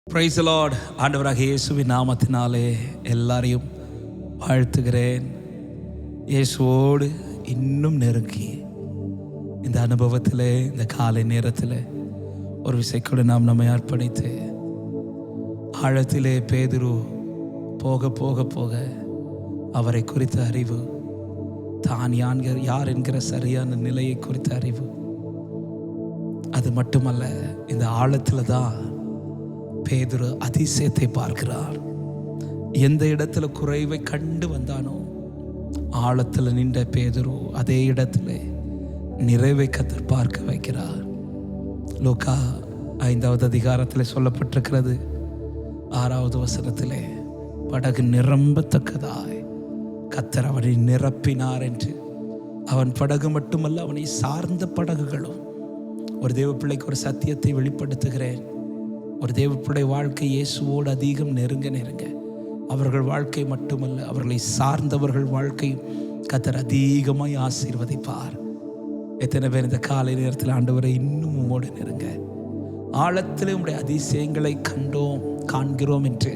Praise the Lord. ஆண்டவராக இயேசுவின் நாமத்தினாலே எல்லாரையும் வாழ்த்துகிறேன். இயேசுவோடு இன்னும் நெருங்கி இந்த அனுபவத்தில் இந்த காலை நேரத்தில் ஒரு விசைக்கூட நாம் நம்மை அர்ப்பணித்து ஆழத்திலே பேதுரு போக போக போக அவரை குறித்த அறிவு, தான் யார் என்கிற சரியான நிலையை குறித்த அறிவு, அது மட்டுமல்ல, இந்த ஆழத்தில் தான் பேதுரு அதிசயத்தை பார்க்கிறார். எந்த இடத்துல குறைவை கண்டு வந்தானோ ஆழத்தில் நின்ற பேதுரு அதே இடத்துல நிறைவை கத்தர் பார்க்க வைக்கிறார். லூக்கா 5வது அதிகாரத்தில் சொல்லப்பட்டிருக்கிறது 6வது வசனத்திலே, படகு நிரம்பத்தக்கதாய் கத்தர் அவனை நிரப்பினார் என்று. அவன் படகு மட்டுமல்ல, அவனை சார்ந்த படகுகளும். ஒரு தேவ பிள்ளைக்கு ஒரு சத்தியத்தை வெளிப்படுத்துகிறேன். ஒரு தேவ பிள்ளை வாழ்க்கை இயேசுவோடு அதிகம் நெருங்க அவர்கள் வாழ்க்கை மட்டுமல்ல, அவர்களை சார்ந்தவர்கள் வாழ்க்கையும் கத்தர் அதிகமாய் ஆசீர்வதிப்பார். எத்தனை பேர் இந்த காலை நேரத்தில் ஆண்டவரை இன்னும் உம்மோடு நெருங்க, ஆழத்தில் உம்முடைய அதிசயங்களை காண்கிறோம் என்று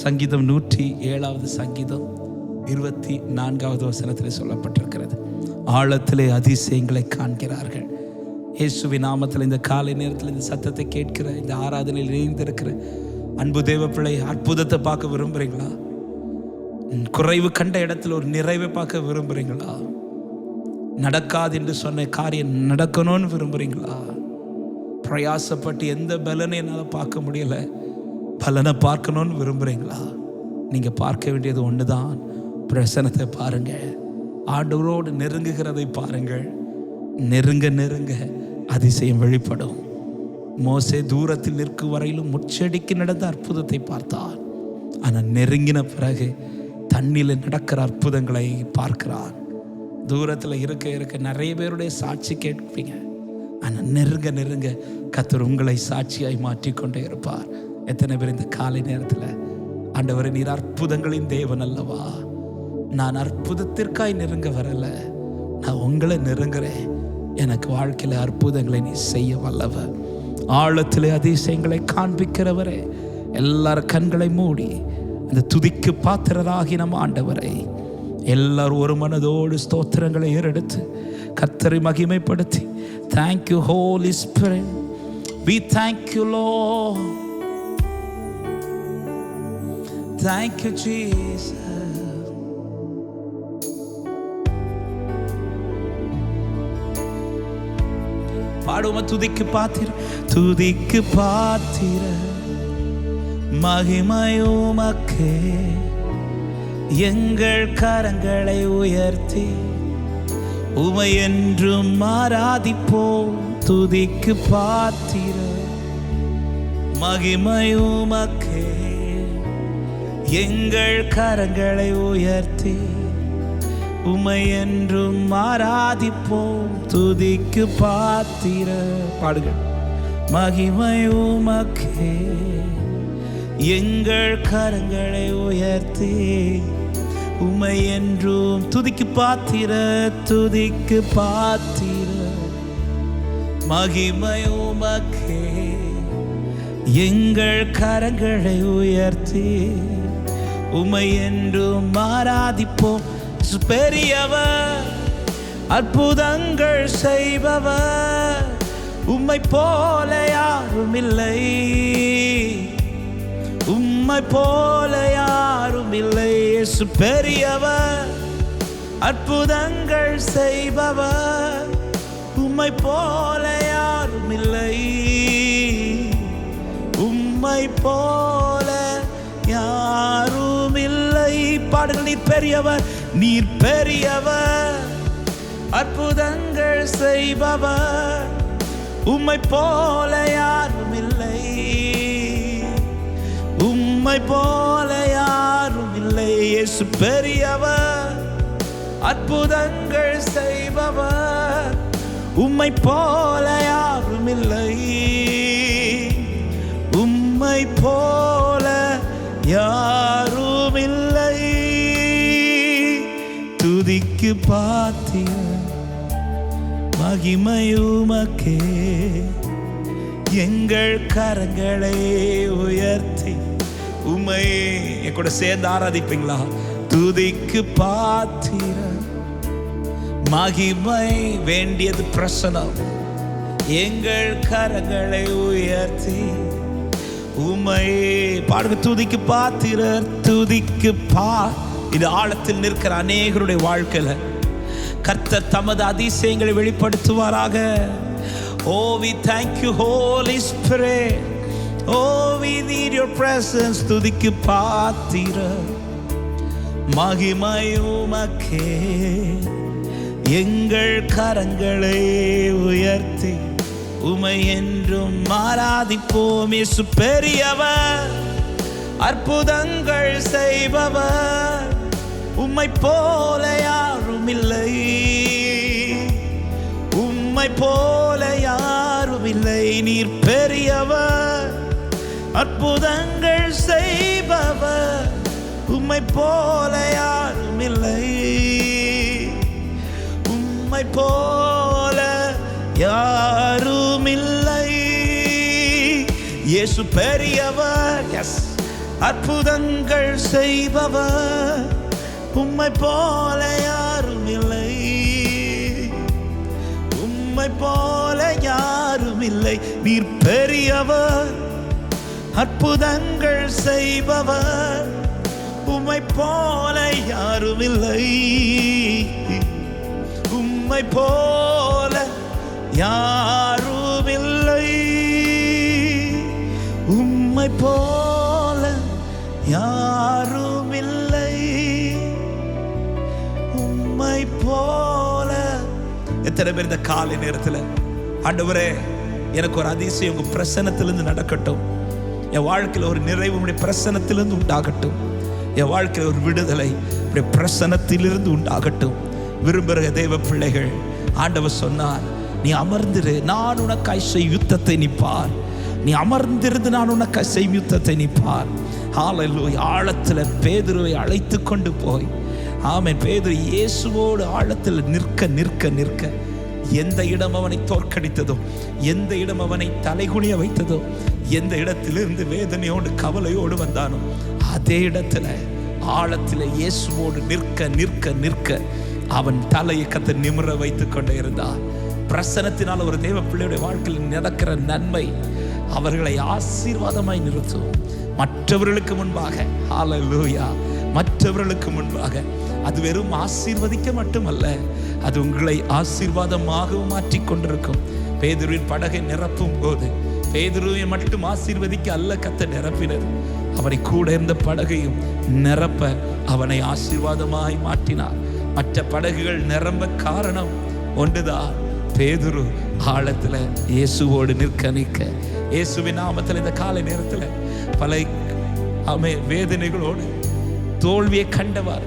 சங்கீதம் 107வது சங்கீதம் 24வது வசனத்தில் சொல்லப்பட்டிருக்கிறது. ஆழத்திலே அதிசயங்களை காண்கிறார்கள். இயேசுவின் நாமத்தில் இந்த காலை நேரத்தில் இந்த சத்தத்தை கேட்கிற, இந்த ஆராதனையில் இணைந்திருக்கிற அன்பு தேவ பிள்ளை, அற்புதத்தை பார்க்க விரும்புகிறீங்களா? குறைவு கண்ட இடத்துல ஒரு நிறைவை பார்க்க விரும்புகிறீங்களா? நடக்காது என்று சொன்ன காரியம் நடக்கணும்னு விரும்புகிறீங்களா? பிரயாசப்பட்டு எந்த பலனை என்னால் பார்க்க முடியல, பலனை பார்க்கணும்னு விரும்புகிறீங்களா? நீங்கள் பார்க்க வேண்டியது ஒன்று தான், பிரசனத்தை பாருங்கள், ஆண்டவரோடு நெருங்குகிறதை பாருங்கள். நெருங்க அதிசயம் வெளிப்படும். மோசே தூரத்தில் நிற்கும் வரையிலும் முச்செடிக்கு நடந்த அற்புதத்தை பார்த்தார். ஆனால் நெருங்கின பிறகு தண்ணியில் நடக்கிற அற்புதங்களை பார்க்கிறார். தூரத்தில் இருக்க நிறைய பேருடைய சாட்சி கேட்பீங்க, ஆனால் நெருங்க கர்த்தர் உங்களை சாட்சியாய் மாற்றிக்கொண்டே இருப்பார். எத்தனை பேர் இந்த காலை நேரத்தில், ஆண்டவரே நீர் அற்புதங்களின் தேவன் அல்லவா, நான் அற்புதத்திற்காய் நெருங்க வரல, நான் உங்களை நெருங்குறேன், எனக்கு வாழ்க்கையில் அற்புதங்களை நீ செய்ய வல்லவர், ஆழத்திலே அதிசயங்களை காண்பிக்கிறவரே, எல்லாரும் கண்களை மூடி இந்த துதிக்கு பாத்திரராகி நம்ம ஆண்டவரை எல்லாரும் ஒரு மனதோடு ஸ்தோத்திரங்களை ஏறெடுத்து கர்த்தரை மகிமைப்படுத்தி, Thank you Holy Spirit, we thank you Lord, thank you Jesus. பாடுமா, துதிக்கு பாத்திர மகிமையுமக்கே, எங்கள் கரங்களை உயர்த்தி உமை என்றும் ஆராதிப்போம். துதிக்கு பாத்திர மகிமையுமக்கே, எங்கள் கரங்களை உயர்த்தி உமை என்றும் ஆராதிப்போம். துதிக்கு பாத்திர, பாடுங்க, மகிமை உமக்கே, எங்கள் கரங்களை உயர்த்தி உமை என்றும். துதிக்கு பாத்திர, துதிக்கு பாத்திர மகிமை உமக்கே, எங்கள் கரங்களை உயர்த்தி உமை என்றும் ஆராதிப்போம். பெரியவர், அற்புதங்கள் செய்பவர், உம்மை போல யாரும் இல்லை, உம்மை போல யாரும் இல்லை. இயேசு பெரியவர், அற்புதங்கள் செய்பவர், உம்மை போல யாரும் இல்லை, உம்மை போல யாரும் இல்லை. பாடுங்கள், நீர் பெரியவர், நீர் பெரியவர், அற்புதங்கள் செய்பவர், உம்மை போல யாரும் இல்லை, உம்மை போல யாரும் இல்லை. இயேசு பெரியவர், அற்புதங்கள் செய்பவர், உம்மை போல யாரும் இல்லை, உம்மை போல யாரும் இல்லை. துதிக்கு பாத்திர மகிமையுமக்கே, எங்கள் கரங்களை உயர்த்தி உம்மை என் கூட சேர்ந்து ஆராதிப்பீங்களா? துதிக்கு பாத்திர மகிமை வேண்டியது பிரசனம். எங்கள் கரங்களை உயர்த்தி உம்மை பாடுங்க. துதிக்கு பாத்திரர், துதிக்கு இது ஆழத்தில் நிற்கிற அநேகருடைய வாழ்க்கையில கர்த்தர் தமது அதிசயங்களை வெளிப்படுத்துவாராக. Oh, we thank you, Holy Spirit. Oh, we need your presence. துதிக்கு பாத்திரர் மகிமை உமக்கே. எங்கள் கரங்களை உயர்த்தி உமை என்றும் ஆராதிப்போம். இயேசு பெரியவர், அற்புதங்கள் செய்பவர், உம்மை போல யாரும் இல்லை, உம்மை போல யாரும் இல்லை. நீர் பெரியவர், அற்புதங்கள் செய்பவர், உம்மை போல யாரும் இல்லை, உம்மை போல யாரும் இல்லை. இயேசு பெரியவர், எஸ், அற்புதங்கள் செய்பவர், உம்மை போல யாரும் இல்லை, உம்மை போல யாரும் இல்லை. நீர் பெரியவர், அற்புதங்கள் செய்பவர், உம்மை போல யாரும் இல்லை, உம்மை போல யாரும் இல்லை, உம்மை போல யாரும் இல்லை, உம்மை போல. எத்தனை பேர் இந்த காலை நேரத்தில் ஆண்டவரே எனக்கு ஒரு அதிசயம் உங்க பிரசன்னத்திலிருந்து நடக்கட்டும், என் வாழ்க்கையில் ஒரு நிறைவு உடைய பிரசன்னத்திலிருந்து உண்டாகட்டும், என் வாழ்க்கையில் ஒரு விடுதலை உடைய பிரசன்னத்திலிருந்து உண்டாகட்டும். விரும்புகிற தேவ பிள்ளைகள், ஆண்டவர் சொன்னார், நீ அமர்ந்திரு, நான் உனக்காய் செய்யும் யுத்தத்தை நீ பார். நீ அமர்ந்திருந்து நான் உனக்காய் செய்யும் யுத்தத்தை நீ பார். ஹல்லேலூயா. ஆழத்தில் பேதுருவை அழைத்து கொண்டு போய், ஆமென், பேதுரு இயேசுவோடு ஆழத்தில் நிற்க நிற்க நிற்க எந்த இடம் அவனை தோற்கடித்ததோ, எந்த இடம் அவனை தலைகுனிய வைத்ததோ, எந்த இடத்திலிருந்து வேதனையோடு கவலையோடு வந்தானோ, அதே இடத்துல ஆழத்தில் இயேசுவோடு நிற்க நிற்க நிற்க அவன் தலையை கத்த நிமிர வைத்துக் கொண்டே இருந்தார். பிரசனத்தினால் ஒரு தேவ பிள்ளையுடைய வாழ்க்கையில் நடக்கிற நன்மை அவர்களை ஆசீர்வாதமாய் நிறுத்தும். மற்றவர்களுக்கு முன்பாக, ஹல்லேலூயா, மற்றவர்களுக்கு முன்பாக அது வெறும் ஆசீர்வதிக்க மட்டுமல்ல, அது உங்களை ஆசீர்வாதமாகவும் மாற்றிக் கொண்டிருக்கும். பேதுருவின் படகை நிரப்பும் போது பேதுருவை மட்டும் ஆசீர்வதிக்க அல்ல கத்த நிரப்பினர், அவரை கூட இருந்த படகையும் நிரப்ப அவனை ஆசீர்வாதமாய் மாற்றினார். மற்ற படகுகள் நிரம்ப காரணம் ஒன்றுதான், பேதுரு ஆழத்துல இயேசுவோடு நிற்க நிற்க. இயேசுவின் நாமத்தில் இந்த காலை நேரத்தில் பல வேதனைகளோடு தோல்வியை கண்டவார்,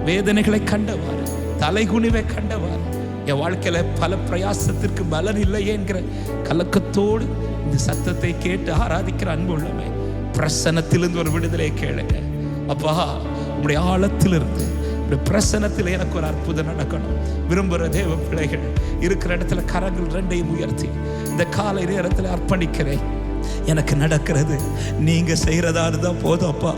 வேதனைகளை கண்டவார், தலைகுனிவை கண்டவார், என் வாழ்க்கையில பல பிரயாசத்திற்கு பலன் இல்லையே என்கிற கலக்கத்தோடு இந்த சத்தத்தை கேட்டு ஆராதிக்கிற அன்பு உள்ளமே, பிரசன்னத்திலிருந்து ஒரு விடுதலை கேளுங்க. அப்பா, உங்களுடைய ஆழத்திலிருந்து பிரசனத்தில் எனக்கு ஒரு அற்புதம் நடக்கணும். விரும்புகிற தேவ பிள்ளைகள் இருக்கிற இடத்துல கரங்கள் ரெண்டையும் உயர்த்தி இந்த காலை நேரத்தில் அர்ப்பணிக்கிறேன். எனக்கு நடக்கிறது நீங்க செய்கிறதா இருந்தால் போதும்ப்பா,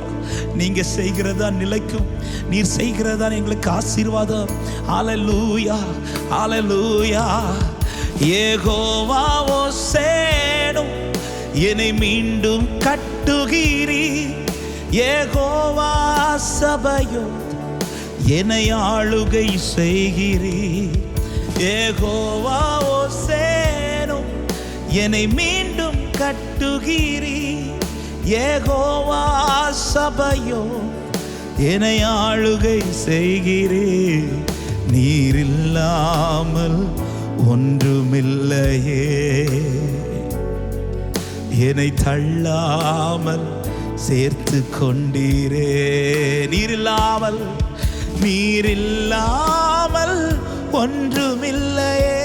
நீங்க செய்கிறதா நிலைக்கும், நீர் செய்கிறதா எங்களுக்கு ஆசீர்வாதம். ஹல்லேலூயா, ஹல்லேலூயா. யெகோவா ஓசேனும் என்னை மீண்டும் கட்டுகிறீ, யெகோவா சபையோ என்னை ஆளுகை செய்கிறீ, யெகோவா ஓசேனும் என்னை மீண்டும் கட்டுகிறீ, யெகோவா சபையோ என்னை ஆளுகை செய்கிறீ. நீர் இல்லாமல் ஒன்றுமில்லையே, என்னை தள்ளாமல் சேர்த்து கொண்டீரே. நீரில்லாமல், நீரில்லாமல் ஒன்றுமில்லையே,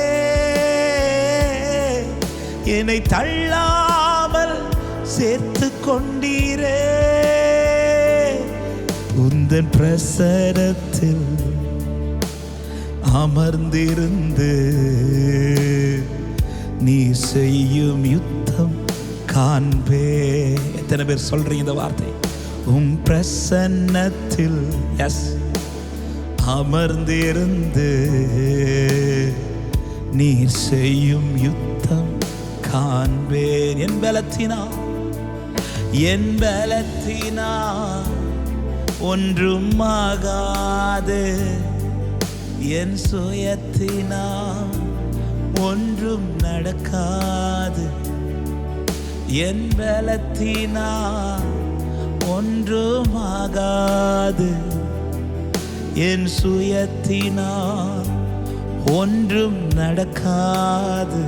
என்னை தள்ளாமல் சேர்த்து கொண்டீரே. உந்தன் பிரசனத்தில் அமர்ந்திருந்து நீ செய்யும் யுத்தம் காண்பே. எத்தனை பேர் சொல்றீங்க இந்த வார்த்தை? உம் பிரசன்னத்தில் எஸ் அமர்ந்திருந்து நீர் செய்யும் யுத்தம் காண்பேன். என் பலத்தினா ஒன்றும் ஆகாது, என் சுயத்தினா ஒன்றும் நடக்காது. என் பலத்தினா ஒன்றும் ஆகாது, என் சுயத்தினா ஒன்றும் நடக்காது.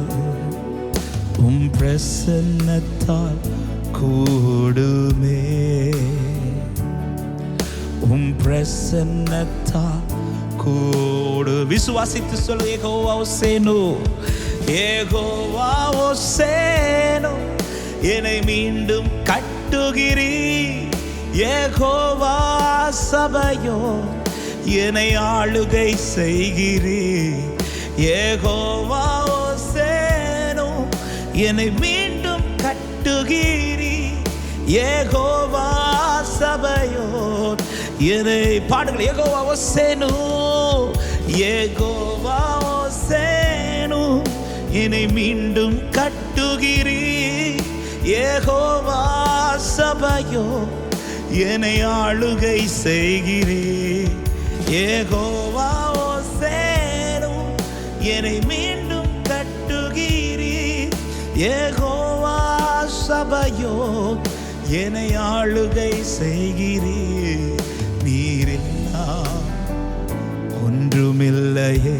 உம் பிரசன்னத்தால் கூடுமே, உம் பிரசன்னத்தால் கூடு. விசுவாசித்து சொல்லு, யெகோவா ஓசேனு, யெகோவா ஓசேனு, என்னை மீண்டும் கட்டுகிறீ. யெகோவா சபையோ என்னை ஆளுகை செய்கிறீ. யெகோவா ஓசேனு, என்னை மீண்டும் கட்டுகிறீ. யெகோவா சபையோ என்னை பாடுங்கள். யெகோவா ஓசேனு, யெகோவா ஓசேனு, என்னை மீண்டும் கட்டுகிறீ. யெகோவா சபையோ என்னை ஆளுகை செய்கிறீ. யெகோவா ஓசேனு, என்னை மீண்டும் கட்டுகிறீ. யெகோவா சபையோ என்னை ஆளுகை செய்கிறீ. நீரில்லா ஒன்றுமில்லையே,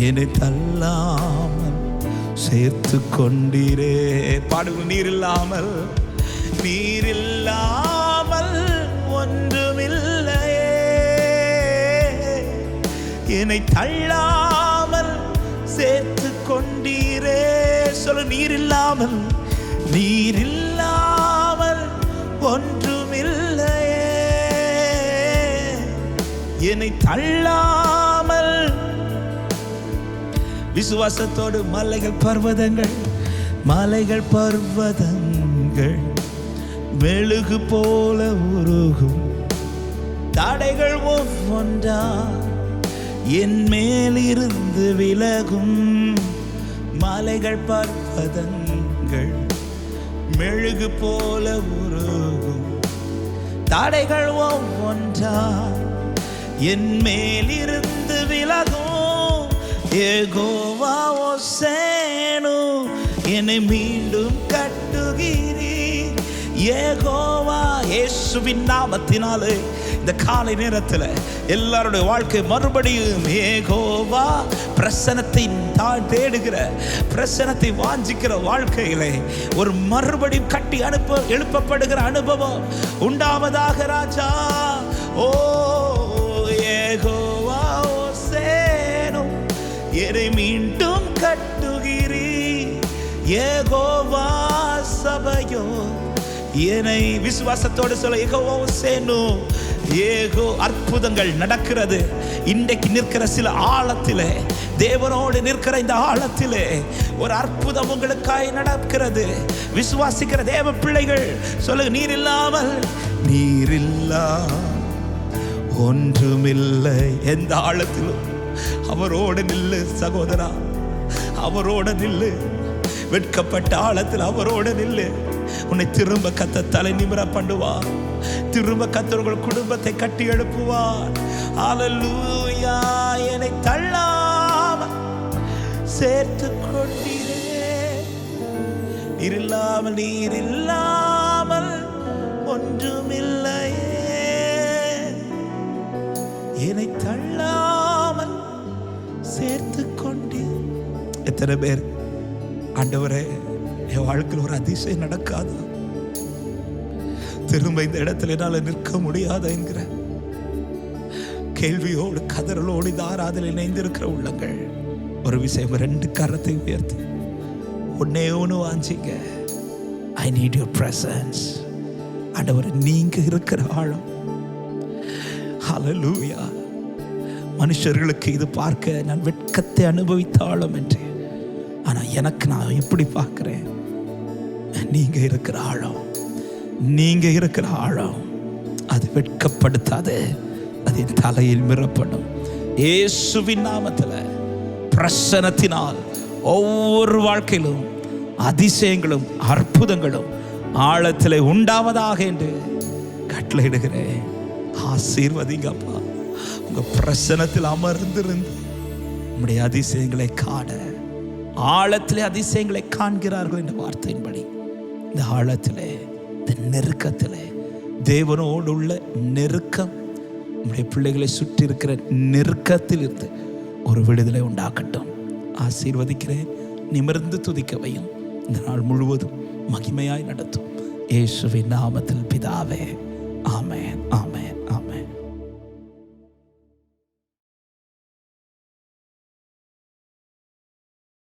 என்னை தள்ளாமல் சேர்த்து கொண்டீரே. பாடுங்க. நீரில்லாமல் ஒன்றுமில்லையே, என்னை தள்ளாமல் சேர்த்து கொண்டீரே. சொல்ல, நீரில்லாமல் ஒன்றுமில்லையே, என்னை தள்ளாமல். விசுவாசத்தோடு மலைகள் பர்வதங்கள் மெழுகு போல உருகும். தடைகள் ஒவ்வொன்றா என் மேலிருந்து விலகும். மலைகள் பர்வதங்கள் மெழுகு போல உருகும். தடைகள் ஒவ்வொன்றா என் மேலிருந்து விலகும். யெகோவா ஓசேனு, என்னை மீண்டும் கட்டுகிறீ. யெகோவா, இயேசுவின் நாமத்தினாலே இந்த காலை நேரத்தில் எல்லாருடைய வாழ்க்கை மறுபடியும் யெகோவா பிரசன்னத்தை தேடுகிற, பிரசன்னத்தை வாஞ்சிக்கிற வாழ்க்கையிலே ஒரு மறுபடியும் கட்டி எழுப்பப்படுகிற அனுபவம் உண்டாவதாக ராஜா. ஓ யெகோவா ஓசேனு, என்னை மீண்டும் கட்டுகிறீ. யெகோவா சபையோ என்னை, விசுவாசத்தோடு சொல்ல, யெகோவா ஓசேனு. அற்புதங்கள் நடக்கிறது இன்றைக்கு. நிற்கிற சில ஆழத்திலே, தேவனோடு நிற்கிற இந்த ஆழத்திலே ஒரு அற்புதம் உங்களுக்காய் நடக்கிறது. விசுவாசிக்கிற தேவ பிள்ளைகள் சொல்லுங்க, நீரில்லா ஒன்றுமில்லை. எந்த ஆழத்திலும் அவரோடு நில்லு சகோதரா, அவரோடு நில்லு. வெட்கப்பட்ட ஆழத்தில் அவரோடு நில்லு. உன்னை திரும்ப கத்த தலை நிமிர பண்ணுவார். திரும்ப கத்தர்கள் குடும்பத்தை கட்டி எழுப்புவார். ஹல்லேலூயா. என்னை தள்ளாம சேர்த்து கொண்டீரே. நீரில்லாமல் ஒன்றுமில்லையே, என்னை தள்ளாமல் சேர்த்து கொண்டீர். எத்தனை பேர் ஆண்டவரே என் வாழ்க்கையில் ஒரு அதிசயம் நடக்காது, திரும்ப இந்த இடத்துல என்னால் நிற்க முடியாத என்கிற கேள்வியோடு கதறலோடு இந்த ஆராதனை இணைந்திருக்கிற உள்ளங்கள் ஒரு விஷயம், 2 கரத்தை உயர்த்தி ஒன்னே ஒன்று வாஞ்சிங்க. I need your presence. ஆண்டவரே, நீங்க இருக்கிற ஆழம். ஹல்லேலூயா. மனுஷர்களுக்கு இது பார்க்க நான் வெட்கத்தை அனுபவித்த ஆழம் என்று, ஆனால் எனக்கு நான் எப்படி பார்க்குறேன், நீங்கள் இருக்கிற ஆழம், நீங்கள் இருக்கிற ஆழம் அது வெட்கப்படுத்தாது, அது என் தலையில் மிரப்படும். இயேசுவின் நாமத்தில் பிரசன்னத்தினால் ஒவ்வொரு வாழ்க்கையிலும் அதிசயங்களும் அற்புதங்களும் ஆழத்தில் உண்டாவதாக என்று கட்டளையிடுகிறேன். ஆசீர்வதிங்கப்பா. உங்க பிரசன்னத்தில் அமர்ந்திருந்து உங்களுடைய அதிசயங்களை காண, ஆழத்திலே அதிசயங்களை காண்கிறார்கள் என்ற வார்த்தையின்படி இந்த ஆழத்திலே, இந்த நெருக்கத்திலே, தேவனோடு உள்ள நெருக்கம், நம்முடைய பிள்ளைகளை சுற்றி இருக்கிற நெருக்கத்தில் இருந்து ஒரு விடுதலை உண்டாக்கட்டும். ஆசீர்வதிக்கிறேன். நிமிர்ந்து துதிக்க வையும். இந்த நாள் முழுவதும் மகிமையாய் நடத்தும். இயேசுவின் நாமத்தில் பிதாவே, ஆமென், ஆமென்.